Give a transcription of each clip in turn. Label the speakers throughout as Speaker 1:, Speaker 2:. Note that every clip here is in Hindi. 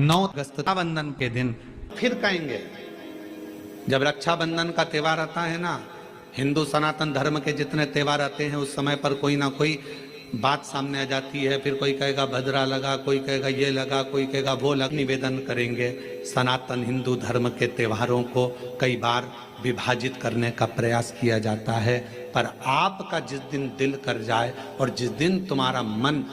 Speaker 1: 9 अगस्त रक्षाबंधन के दिन फिर कहेंगे, जब रक्षाबंधन का त्यौहार आता है ना, हिंदू सनातन धर्म के जितने त्यौहार आते हैं उस समय पर कोई ना कोई बात सामने आ जाती है। फिर कोई कहेगा भद्रा लगा, कोई कहेगा ये लगा, कोई कहेगा वो लगा। निवेदन करेंगे, सनातन हिंदू धर्म के त्योहारों को कई बार विभाजित करने का प्रयास किया जाता है, पर आपका जिस दिन दिल कर जाए और जिस दिन तुम्हारा मन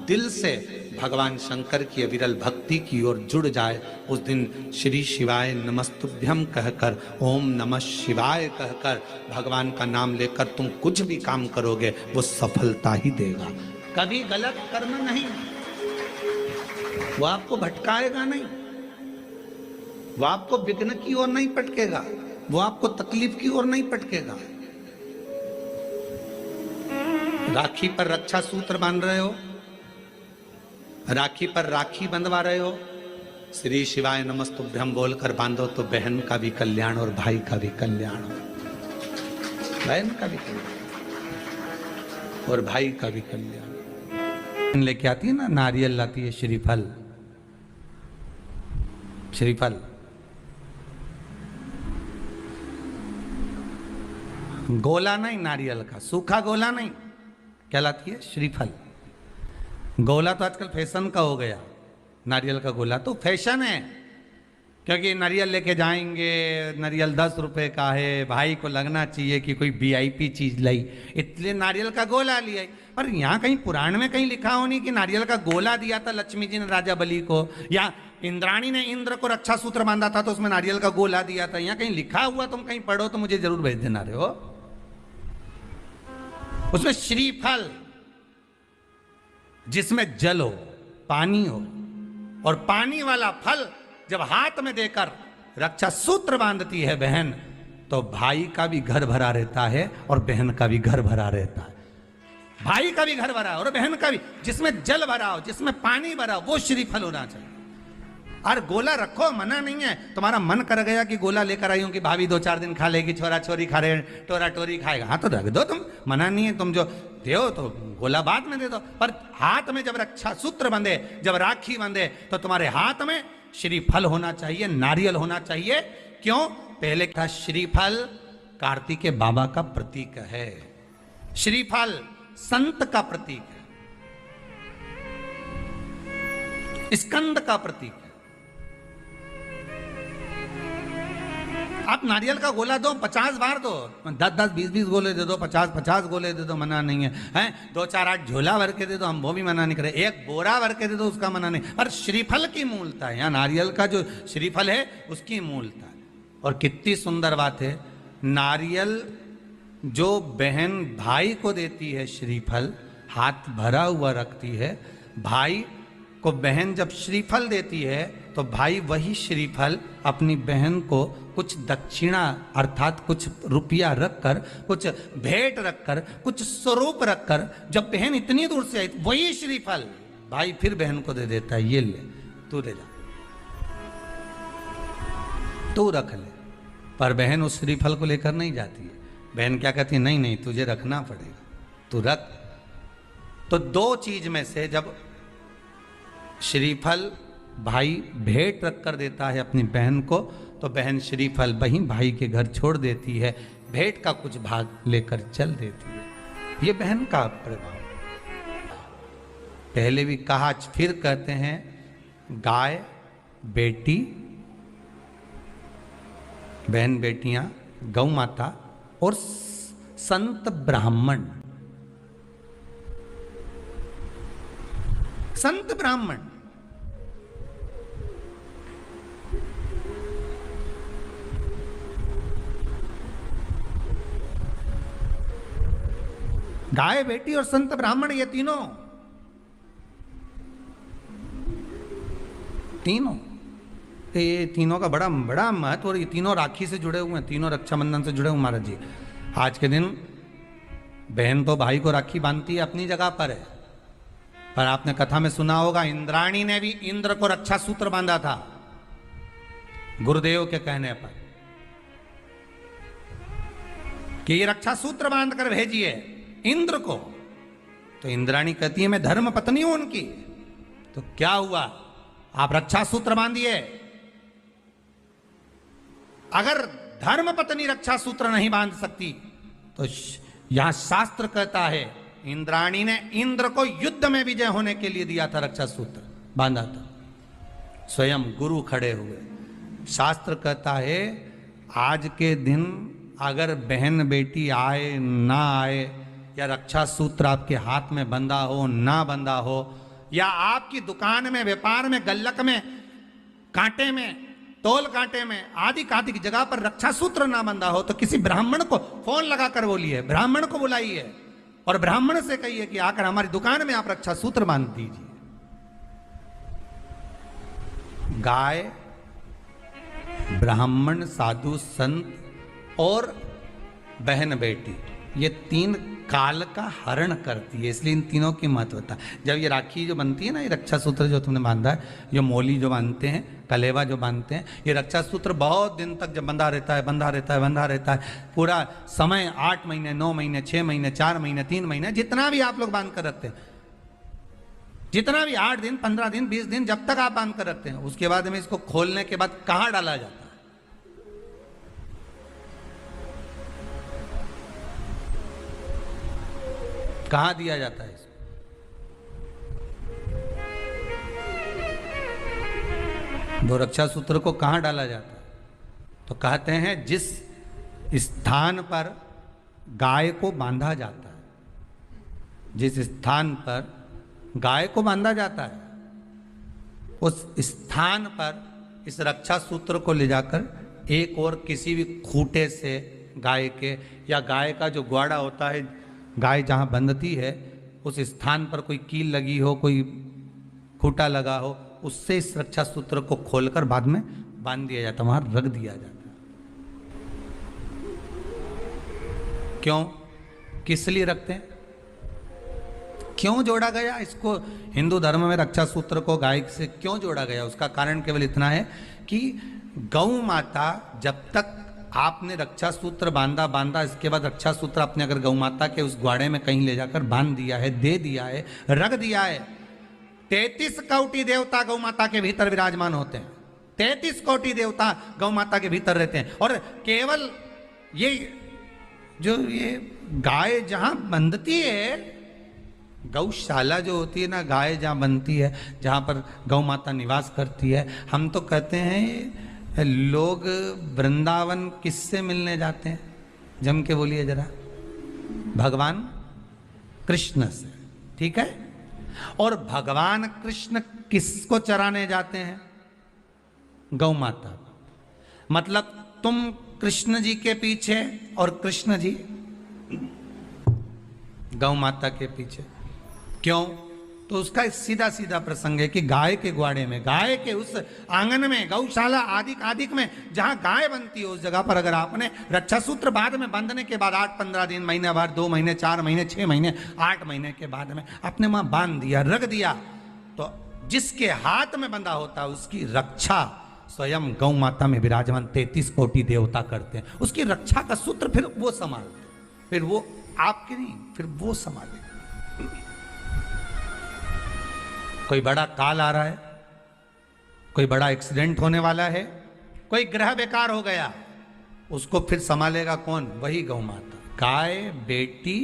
Speaker 1: दिल से भगवान शंकर की अविरल भक्ति की ओर जुड़ जाए, उस दिन श्री शिवाय नमस्तुभ्यम कहकर, ओम नमः शिवाय कहकर भगवान का नाम लेकर तुम कुछ भी काम करोगे वो सफलता ही देगा। कभी गलत कर्म नहीं, वो आपको भटकाएगा नहीं, वो आपको विघ्न की ओर नहीं पटकेगा, वो आपको तकलीफ की ओर नहीं पटकेगा। राखी पर रक्षा सूत्र बांध रहे हो, राखी पर राखी बंधवा रहे हो, श्री शिवाय नमस्तुभ्यम बोलकर बांधो तो बहन का भी कल्याण और भाई का भी कल्याण हो, बहन का भी कल्याण और भाई का भी कल्याण। लेके आती है ना, नारियल लाती है, श्रीफल, श्रीफल गोला नहीं, नारियल का सूखा गोला नहीं, क्या लाती है? श्रीफल। गोला तो आजकल फैशन का हो गया, नारियल का गोला तो फैशन है, क्योंकि नारियल लेके जाएंगे, नारियल 10 रुपए का है, भाई को लगना चाहिए कि कोई वीआईपी चीज लाई, इसलिए नारियल का गोला लिया। पर यहाँ कहीं पुराण में कहीं लिखा हो नहीं कि नारियल का गोला दिया था लक्ष्मी जी ने राजा बलि को, या इंद्राणी ने इंद्र को रक्षा सूत्र बांधा था तो उसमें नारियल का गोला दिया था। यहाँ कहीं लिखा हुआ तुम कहीं पढ़ो तो मुझे जरूर भेज देना रहे हो। उसमें श्रीफल जिसमें जल हो, पानी हो, और पानी वाला फल जब हाथ में देकर रक्षा सूत्र बांधती है बहन, तो भाई का भी घर भरा रहता है और बहन का भी घर भरा रहता है। भाई का भी घर भरा और बहन का भी, जिसमें जल भरा हो, जिसमें पानी भरा हो, वो श्रीफल होना चाहिए। और गोला रखो, मना नहीं है। तुम्हारा मन कर गया कि गोला लेकर आई हूं कि भाभी 2-4 दिन खा लेगी, छोरा छोरी खा रहे, टोरा टोरी खाएगा, हाँ तो रख दो, तुम मना नहीं है। तुम जो दो तो गोला बाद में दे दो, पर हाथ में जब रक्षा सूत्र बंधे, जब राखी बंधे, तो तुम्हारे हाथ में श्रीफल होना चाहिए, नारियल होना चाहिए। क्यों? पहले था श्रीफल कार्तिकेय बाबा का प्रतीक है, श्रीफल संत का प्रतीक है, स्कंद का प्रतीक है। आप नारियल का गोला दो, 50 बार दो, 10-10, 20-20 गोले दे दो, 50-50 गोले दे दो, मना नहीं है, हैं 2-4-8 झोला भर के दे दो, हम वो भी मना नहीं करे, एक बोरा भर के दे दो, उसका मना नहीं। पर श्रीफल की मूलता है, यहाँ नारियल का जो श्रीफल है उसकी मूलता है। और कितनी सुंदर बात है, नारियल जो बहन भाई को देती है, श्रीफल हाथ भरा हुआ रखती है, भाई को बहन जब श्रीफल देती है तो भाई वही श्रीफल अपनी बहन को कुछ दक्षिणा अर्थात कुछ रुपया रखकर, कुछ भेंट रखकर, कुछ स्वरूप रखकर, जब बहन इतनी दूर से आई वही श्रीफल भाई फिर बहन को दे देता है, ये ले तू ले जा, तू रख ले। पर बहन उस श्रीफल को लेकर नहीं जाती है, बहन क्या कहती है, नहीं नहीं तुझे रखना पड़ेगा, तू रख। तो 2 चीज में से जब श्रीफल भाई भेंट रख कर देता है अपनी बहन को, तो बहन श्रीफल वहीं भाई के घर छोड़ देती है, भेंट का कुछ भाग लेकर चल देती है। ये बहन का प्रभाव। पहले भी कहा, फिर कहते हैं, गाय बेटी, बहन बेटियां, गौ माता और संत ब्राह्मण, संत ब्राह्मण। गाय बेटी और संत ब्राह्मण, ये तीनों ये तीनों का बड़ा बड़ा महत्व। और ये तीनों राखी से जुड़े हुए हैं, तीनों रक्षाबंधन से जुड़े हुए महाराज जी। आज के दिन बहन तो भाई को राखी बांधती है, अपनी जगह पर है, पर आपने कथा में सुना होगा इंद्राणी ने भी इंद्र को रक्षा सूत्र बांधा था गुरुदेव के कहने पर कि ये रक्षा सूत्र बांध कर भेजिए इंद्र को। तो इंद्राणी कहती है मैं धर्म पत्नी हूं उनकी। तो क्या हुआ, आप रक्षा सूत्र बांधिए। अगर धर्म पत्नी रक्षा सूत्र नहीं बांध सकती तो यहां शास्त्र कहता है इंद्राणी ने इंद्र को युद्ध में विजय होने के लिए दिया था, रक्षा सूत्र बांधा था, स्वयं गुरु खड़े हुए। शास्त्र कहता है आज के दिन अगर बहन बेटी आए ना आए, या रक्षा सूत्र आपके हाथ में बंधा हो ना बंधा हो, या आपकी दुकान में, व्यापार में, गल्लक में, कांटे में, तोल कांटे में, आदि आदि की जगह पर रक्षा सूत्र ना बंधा हो, तो किसी ब्राह्मण को फोन लगाकर बोलिए, ब्राह्मण को बुलाइए और ब्राह्मण से कहिए कि आकर हमारी दुकान में आप रक्षा सूत्र बांध दीजिए। गाय, ब्राह्मण, साधु, संत और बहन बेटी, ये तीन काल का हरण करती है, इसलिए इन तीनों की महत्वता। जब ये राखी जो बनती है ना, ये रक्षा सूत्र जो तुमने बांधा है, जो मोली जो बांधते हैं, कलेवा जो बांधते हैं, ये रक्षा सूत्र बहुत दिन तक जब बंधा रहता है, बंधा रहता है, बंधा रहता है, पूरा समय 8 महीने, 9 महीने, 6 महीने, 4 महीने, 3 महीने, जितना भी आप लोग बांध कर रखते हैं, जितना भी 8 दिन, 15 दिन, 20 दिन, जब तक आप बांध कर रखते हैं, उसके बाद में इसको खोलने के बाद कहां डाला जाता है? कहां दिया जाता है इसको? वो रक्षा सूत्र को कहां डाला जाता है? तो कहते हैं जिस स्थान पर गाय को बांधा जाता है, जिस स्थान पर गाय को बांधा जाता है, उस स्थान पर इस रक्षा सूत्र को ले जाकर एक और किसी भी खूंटे से गाय के, या गाय का जो ग्वाड़ा होता है, गाय जहां बंधती है, उस स्थान पर कोई कील लगी हो, कोई खूंटा लगा हो, उससे इस रक्षा सूत्र को खोलकर बाद में बांध दिया जाता, वहां रख दिया जाता। क्यों, किस लिए रखते हैं, क्यों जोड़ा गया इसको हिंदू धर्म में? रक्षा सूत्र को गाय से क्यों जोड़ा गया? उसका कारण केवल इतना है कि गौ माता, जब तक आपने रक्षा सूत्र बांधा, इसके बाद रक्षा सूत्र आपने अगर गौ माता के उस ग्वाड़े में कहीं ले जाकर बांध दिया है, दे दिया है, रख दिया है, 33 कोटि देवता गौ माता के भीतर विराजमान होते हैं, 33 कोटि देवता गौ माता के भीतर रहते हैं, और केवल ये जो ये गाय जहां बंधती है, गौशाला जो होती है ना, गाय जहां बनती है, जहां पर गौ माता निवास करती है, हम तो कहते हैं लोग वृंदावन किससे मिलने जाते हैं? जम के बोलिए जरा, भगवान कृष्ण से, ठीक है? और भगवान कृष्ण किसको चराने जाते हैं? गौ माता। मतलब तुम कृष्ण जी के पीछे और कृष्ण जी गौ माता के पीछे। क्यों? तो उसका सीधा सीधा प्रसंग है कि गाय के ग्वाड़े में, गाय के उस आंगन में, गौशाला आदि में जहां गाय बनती है, उस जगह पर अगर आपने रक्षा सूत्र बाद में बांधने के बाद 8-15 दिन, महीने भर, 2 महीने, 4 महीने, 6 महीने, 8 महीने के बाद में आपने वहां बांध दिया, रख दिया, तो जिसके हाथ में बंधा होता है उसकी रक्षा स्वयं गौ माता में विराजमान 33 कोटि देवता करते हैं। उसकी रक्षा का सूत्र फिर वो संभालते, फिर वो आपके नहीं, फिर वो संभाले। कोई बड़ा काल आ रहा है, कोई बड़ा एक्सीडेंट होने वाला है, कोई ग्रह बेकार हो गया, उसको फिर संभालेगा कौन? वही गौ माता। गाय, बेटी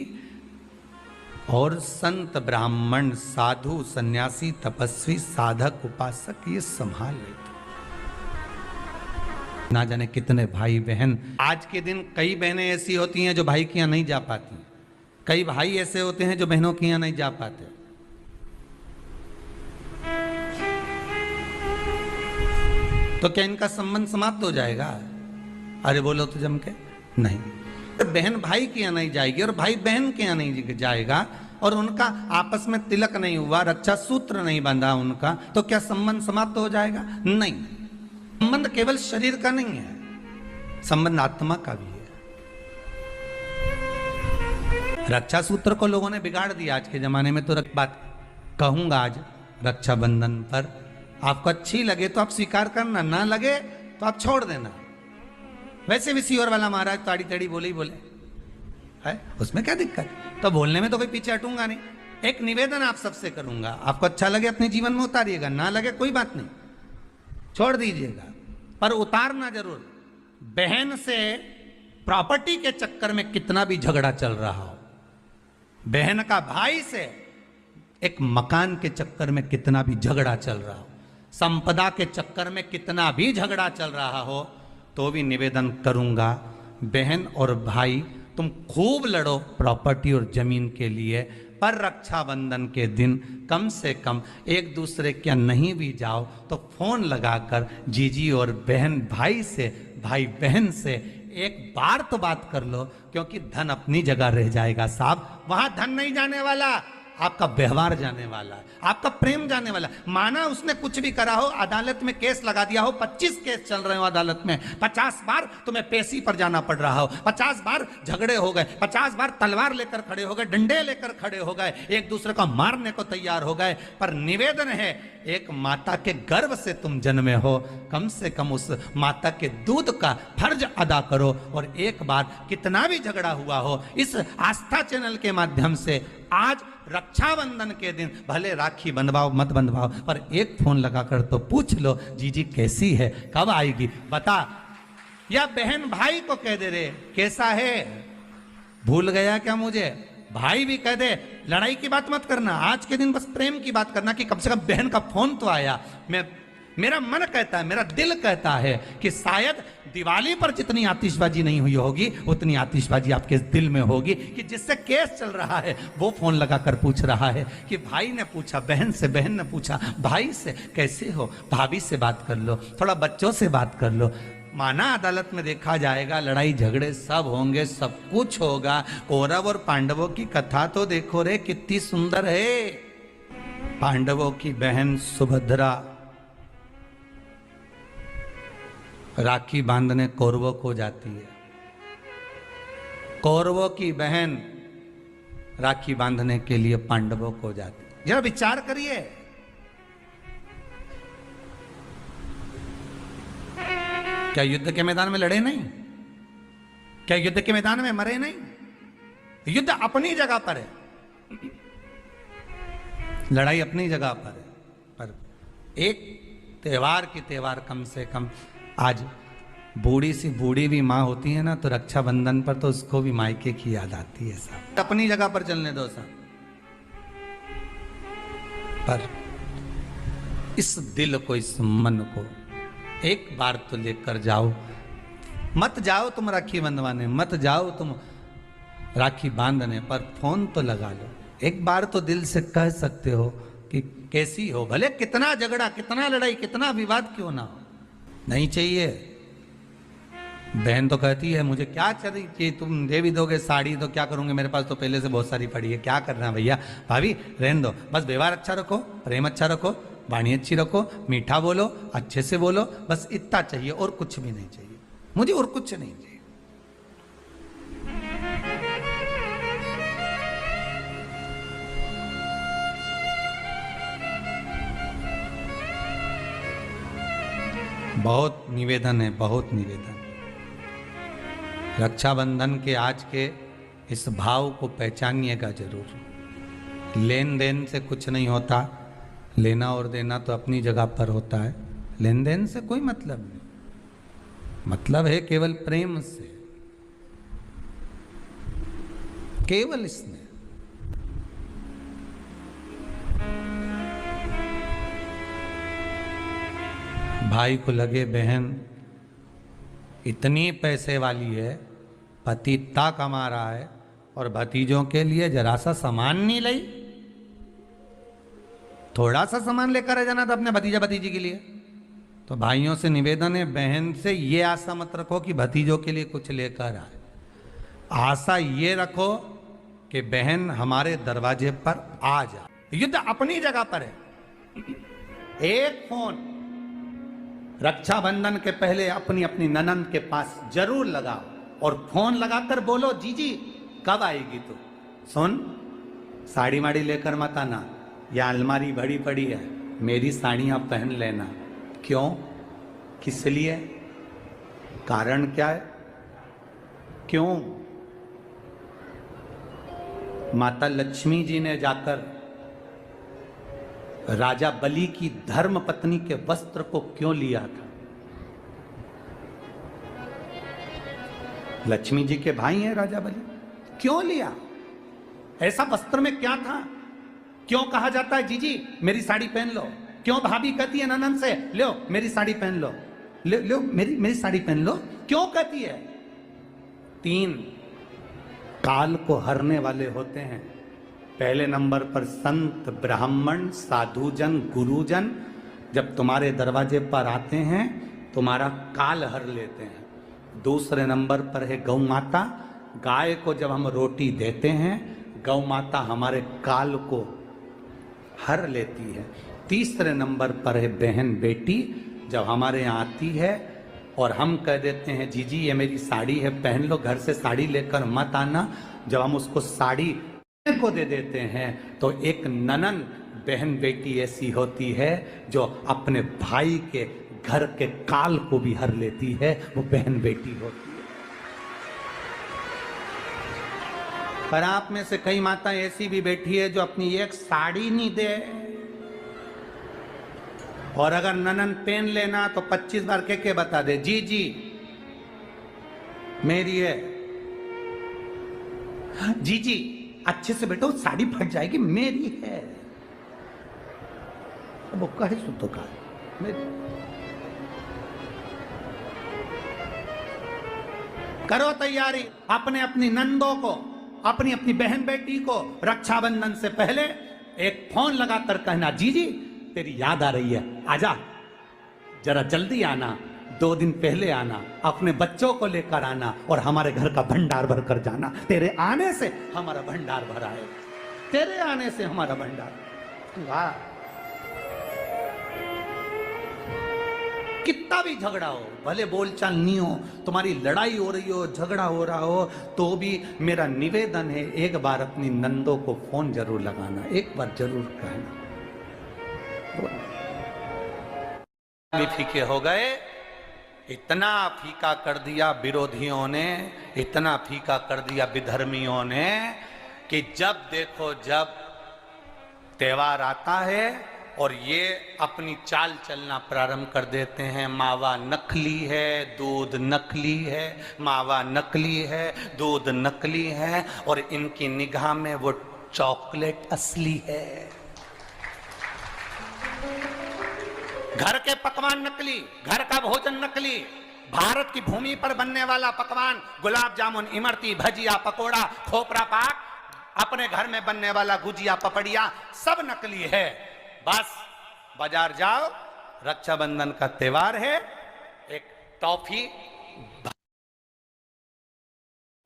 Speaker 1: और संत, ब्राह्मण, साधु, सन्यासी, तपस्वी, साधक, उपासक ये संभाल लेते। ना जाने कितने भाई बहन, आज के दिन कई बहनें ऐसी होती हैं जो भाई के यहाँ नहीं जा पाती, कई भाई ऐसे होते हैं जो बहनों के यहाँ नहीं जा पाते। तो क्या इनका संबंध समाप्त हो जाएगा? अरे बोलो तो जम के नहीं। तो बहन भाई के यहाँ नहीं जाएगी और भाई बहन के यहाँ नहीं जाएगा, और उनका आपस में तिलक नहीं हुआ, रक्षा सूत्र नहीं बंधा उनका, तो क्या संबंध समाप्त हो जाएगा? नहीं। संबंध केवल शरीर का नहीं है, संबंध आत्मा का भी है। रक्षा सूत्र को लोगों ने बिगाड़ दिया आज के जमाने में। तो बात कहूंगा आज रक्षाबंधन पर, आपको अच्छी लगे तो आप स्वीकार करना, ना लगे तो आप छोड़ देना। वैसे भी सीवर वाला महाराज ताड़ी ताड़ी बोले ही बोले है, उसमें क्या दिक्कत? तो बोलने में तो कोई पीछे हटूंगा नहीं। एक निवेदन आप सबसे करूंगा, आपको अच्छा लगे अपने जीवन में उतारिएगा, ना लगे कोई बात नहीं। छोड़ दीजिएगा, पर उतारना जरूर। बहन से प्रॉपर्टी के चक्कर में कितना भी झगड़ा चल रहा हो, बहन का भाई से एक मकान के चक्कर में कितना भी झगड़ा चल रहा हो, संपदा के चक्कर में कितना भी झगड़ा चल रहा हो, तो भी निवेदन करूंगा, बहन और भाई तुम खूब लड़ो प्रॉपर्टी और जमीन के लिए, पर रक्षाबंधन के दिन कम से कम एक दूसरे के नहीं भी जाओ तो फोन लगाकर जीजी और बहन भाई से, भाई बहन से एक बार तो बात कर लो, क्योंकि धन अपनी जगह रह जाएगा साहब। वहां धन नहीं जाने वाला, आपका व्यवहार जाने वाला है, आपका प्रेम जाने वाला। माना उसने कुछ भी करा हो, अदालत में केस लगा दिया हो, 25 केस चल रहे हो अदालत में, 50 बार तुम्हें पेशी पर जाना पड़ रहा हो, 50 बार झगड़े हो गए, 50 बार तलवार लेकर खड़े हो गए, डंडे लेकर खड़े हो गए, एक दूसरे को मारने को तैयार हो गए, पर निवेदन है, एक माता के गर्भ से तुम जन्मे हो, कम से कम उस माता के दूध का फर्ज अदा करो। और एक बार कितना भी झगड़ा हुआ हो, इस आस्था चैनल के माध्यम से आज रक्षाबंधन के दिन भले राखी बंधवाओ मत बंधवाओ, पर एक फोन लगाकर तो पूछ लो, जीजी कैसी है, कब आएगी बता। या बहन भाई को कह दे रे कैसा है, भूल गया क्या मुझे, भाई भी कह दे, लड़ाई की बात मत करना, आज के दिन बस प्रेम की बात करना, कि कम से कम बहन का फोन तो आया। मेरा मन कहता है, मेरा दिल कहता है कि शायद दिवाली पर जितनी आतिशबाजी नहीं हुई होगी, उतनी आतिशबाजी आपके दिल में होगी, कि जिससे केस चल रहा है वो फोन लगाकर पूछ रहा है कि भाई ने पूछा बहन से, बहन ने पूछा भाई से, कैसे हो, भाभी से बात कर लो, थोड़ा बच्चों से बात कर लो। माना अदालत में देखा जाएगा, लड़ाई झगड़े सब होंगे, सब कुछ होगा, कौरव और पांडवों की कथा तो देखो रे कितनी सुंदर है। पांडवों की बहन सुभद्रा राखी बांधने कौरवों को जाती है, कौरवों की बहन राखी बांधने के लिए पांडवों को जाती है। जरा विचार करिए, क्या युद्ध के मैदान में लड़े नहीं, क्या युद्ध के मैदान में मरे नहीं, युद्ध अपनी जगह पर है, लड़ाई अपनी जगह पर है, पर एक त्योहार की त्योहार कम से कम आज बूढ़ी सी बूढ़ी भी माँ होती है ना, तो रक्षाबंधन पर तो उसको भी मायके की याद आती है साहब। अपनी जगह पर चलने दो साहब, पर इस दिल को, इस मन को एक बार तो लेकर जाओ। मत जाओ तुम राखी बंधवाने, मत जाओ तुम राखी बांधने, पर फोन तो लगा लो, एक बार तो दिल से कह सकते हो कि कैसी हो, भले कितना झगड़ा, कितना लड़ाई, कितना विवाद क्यों ना हो, नहीं चाहिए। बहन तो कहती है मुझे क्या चाहिए, तुम दे भी दोगे साड़ी तो क्या करूंगे, मेरे पास तो पहले से बहुत सारी पड़ी है, क्या करना है भैया, भाभी रहने दो, बस व्यवहार अच्छा रखो, प्रेम अच्छा रखो, वाणी अच्छी रखो, मीठा बोलो, अच्छे से बोलो, बस इतना चाहिए, और कुछ भी नहीं चाहिए मुझे, और कुछ नहीं चाहिए। बहुत निवेदन है, बहुत निवेदन। रक्षाबंधन के आज के इस भाव को पहचानिएगा जरूर। लेन देन से कुछ नहीं होता, लेना और देना तो अपनी जगह पर होता है, लेन देन से कोई मतलब नहीं, मतलब है केवल प्रेम से, केवल इसमें। भाई को लगे बहन इतनी पैसे वाली है, पति इतना कमा रहा है, और भतीजों के लिए जरा सा सामान नहीं लाई, थोड़ा सा सामान लेकर आ जाना था अपने भतीजा भतीजी के लिए। तो भाइयों से निवेदन है, बहन से ये आशा मत रखो कि भतीजों के लिए कुछ लेकर आए, आशा ये रखो कि बहन हमारे दरवाजे पर आ जाए। युद्ध अपनी जगह पर है। एक फोन रक्षाबंधन के पहले अपनी अपनी ननंद के पास जरूर लगाओ, और फोन लगाकर बोलो जीजी कब आएगी तू, सुन साड़ी माड़ी लेकर मत आना, या अलमारी भरी पड़ी है, मेरी साड़ियाँ पहन लेना। क्यों, किस लिए, कारण क्या है, क्यों? माता लक्ष्मी जी ने जाकर राजा बलि की धर्म पत्नी के वस्त्र को क्यों लिया था? लक्ष्मी जी के भाई हैं राजा बलि, क्यों लिया? ऐसा वस्त्र में क्या था? क्यों कहा जाता है जीजी मेरी साड़ी पहन लो? क्यों भाभी कहती है ननन से लो मेरी साड़ी पहन लो, लो मेरी साड़ी पहन लो? क्यों कहती है? 3 काल को हरने वाले होते हैं। पहले नंबर पर संत, ब्राह्मण, साधुजन, गुरुजन जब तुम्हारे दरवाजे पर आते हैं तुम्हारा काल हर लेते हैं। दूसरे नंबर पर है गौ माता। गाय को जब हम रोटी देते हैं गौ माता हमारे काल को हर लेती है। तीसरे नंबर पर है बहन बेटी, जब हमारे यहाँ आती है और हम कह देते हैं जीजी ये मेरी साड़ी है पहन लो, घर से साड़ी लेकर मत आना, जब हम उसको साड़ी को दे देते हैं तो एक ननन बहन बेटी ऐसी होती है जो अपने भाई के घर के काल को भी हर लेती है, वो बहन बेटी होती है। पर आप में से कई माता ऐसी भी बैठी है जो अपनी एक साड़ी नहीं दे, और अगर ननन पहन लेना तो 25 बार के बता दे जी जी मेरी है, जी जी अच्छे से बैठो साड़ी फट जाएगी मेरी है। अब वो कहे सुन तो कहा मेरी। करो तैयारी, अपने अपनी नंदों को, अपनी अपनी बहन बेटी को रक्षाबंधन से पहले एक फोन लगाकर कहना जीजी तेरी याद आ रही है, आजा जरा जल्दी आना, 2 दिन पहले आना, अपने बच्चों को लेकर आना और हमारे घर का भंडार भर कर जाना। तेरे आने से हमारा भंडार भरा है, तेरे आने से हमारा भंडार। वाह, कितना भी झगड़ा हो, भले बोलचाल नहीं हो, तुम्हारी लड़ाई हो रही हो, झगड़ा हो रहा हो, तो भी मेरा निवेदन है एक बार अपनी नंदों को फोन जरूर लगाना, एक बार जरूर कहना। भी फीके हो गए, इतना फीका कर दिया विरोधियों ने, इतना फीका कर दिया विधर्मियों ने कि जब देखो जब त्योहार आता है और ये अपनी चाल चलना प्रारंभ कर देते हैं। मावा नकली है, दूध नकली है, मावा नकली है, दूध नकली है, और इनकी निगाह में वो चॉकलेट असली है। घर के पकवान नकली, घर का भोजन नकली, भारत की भूमि पर बनने वाला पकवान गुलाब जामुन, इमरती, भजिया, पकोड़ा, खोपरा पाक, अपने घर में बनने वाला गुजिया, पपड़िया सब नकली है। बस बाजार जाओ, रक्षाबंधन का त्योहार है, एक टॉफी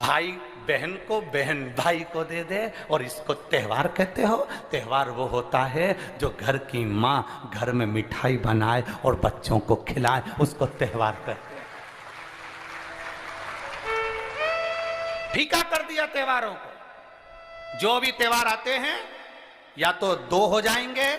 Speaker 1: भाई बहन को, बहन भाई को दे दे और इसको त्योहार कहते हो। त्योहार वो होता है जो घर की माँ घर में मिठाई बनाए और बच्चों को खिलाए, उसको त्योहार कहते हैं। फीका कर दिया त्योहारों को। जो भी त्योहार आते हैं या तो 2 हो जाएंगे,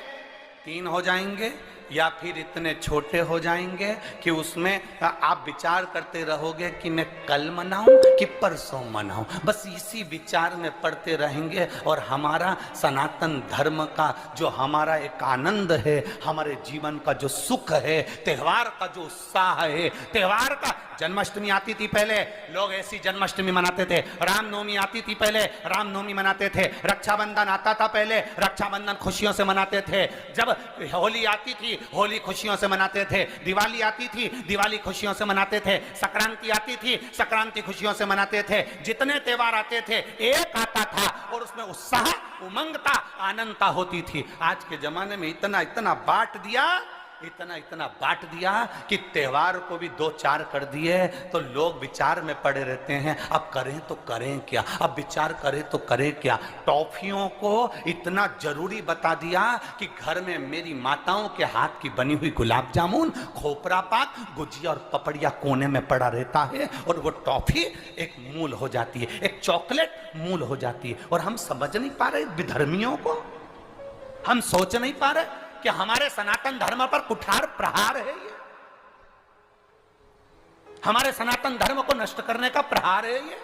Speaker 1: 3 हो जाएंगे, या फिर इतने छोटे हो जाएंगे कि उसमें आप विचार करते रहोगे कि मैं कल मनाऊं कि परसों मनाऊं। बस इसी विचार में पड़ते रहेंगे और हमारा सनातन धर्म का जो हमारा एक आनंद है, हमारे जीवन का जो सुख है, त्योहार का जो उत्साह है, त्योहार का, जन्माष्टमी आती थी पहले लोग ऐसी जन्माष्टमी मनाते थे, रामनवमी आती थी पहले रामनवमी मनाते थे, रक्षाबंधन आता था पहले रक्षाबंधन खुशियों से मनाते थे, जब होली आती थी होली खुशियों से मनाते थे, दिवाली आती थी दिवाली खुशियों से मनाते थे, संक्रांति आती थी संक्रांति खुशियों से मनाते थे। जितने त्योहार आते थे एक आता था और उसमें उत्साह, उमंगता, आनंदता होती थी। आज के जमाने में इतना इतना बांट दिया, इतना इतना बांट दिया कि त्योहार को भी 2-4 कर दिए तो लोग विचार में पड़े रहते हैं। अब करें तो करें क्या, अब विचार करें तो करें क्या। टॉफियों को इतना जरूरी बता दिया कि घर में मेरी माताओं के हाथ की बनी हुई गुलाब जामुन, खोपरा पाक, गुजिया और पपड़िया कोने में पड़ा रहता है और वो टॉफी एक मूल हो जाती है, एक चॉकलेट मूल हो जाती है। और हम समझ नहीं पा रहे विधर्मियों को, हम सोच नहीं पा रहे कि हमारे सनातन धर्म पर कुठार प्रहार है ये, हमारे सनातन धर्म को नष्ट करने का प्रहार है ये।